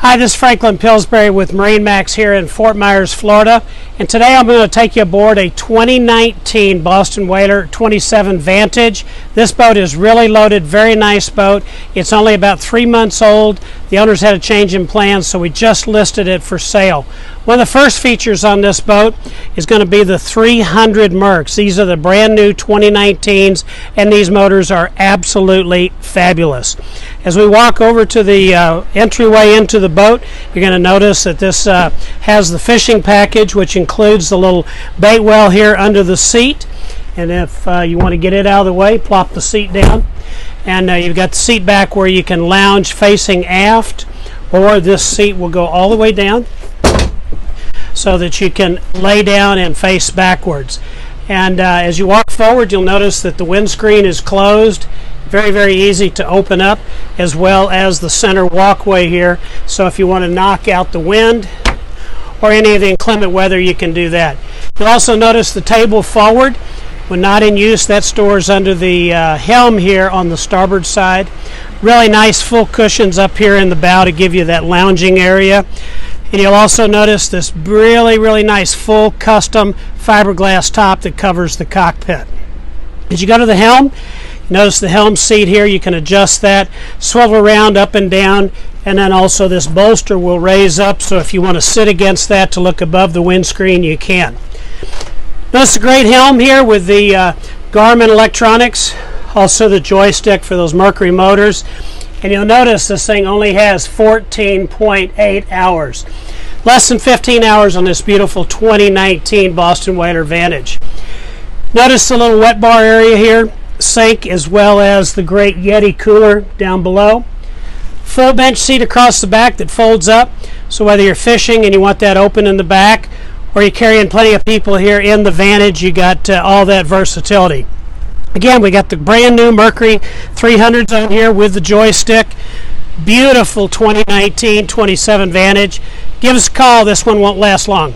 Hi, this is Franklin Pillsbury with MarineMax here in Fort Myers, Florida. And today I'm going to take you aboard a 2019 Boston Whaler 27 Vantage. This boat is really loaded, very nice boat. It's only about 3 months old. The owners had a change in plans, so we just listed it for sale. One of the first features on this boat is going to be the 300 Mercs. These are the brand new 2019s, and these motors are absolutely fabulous. As we walk over to the entryway into the boat, you're going to notice that this has the fishing package, which includes the little bait well here under the seat. And if you want to get it out of the way, plop the seat down. And you've got the seat back where you can lounge facing aft, or this seat will go all the way down so that you can lay down and face backwards. And as you walk forward, you'll notice that the windscreen is closed. Very, very easy to open up, as well as the center walkway here. So if you want to knock out the wind or any of the inclement weather, you can do that. You'll also notice the table forward, when not in use, that stores under the helm here on the starboard side. Really nice full cushions up here in the bow to give you that lounging area. And you'll also notice this really, really nice full custom fiberglass top that covers the cockpit. As you go to the helm, notice the helm seat here. You can adjust that, swivel around up and down, and then also this bolster will raise up, so if you want to sit against that to look above the windscreen, you can. Notice the great helm here with the Garmin electronics, also the joystick for those Mercury motors. And you'll notice this thing only has 14.8 hours. Less than 15 hours on this beautiful 2019 Boston Whaler Vantage. Notice the little wet bar area here, sink, as well as the great Yeti cooler down below. Full bench seat across the back that folds up, so whether you're fishing and you want that open in the back, or you're carrying plenty of people here in the Vantage, you got all that versatility. Again, we got the brand new Mercury 300s on here with the joystick. Beautiful 2019 27 Vantage. Give us a call. This one won't last long.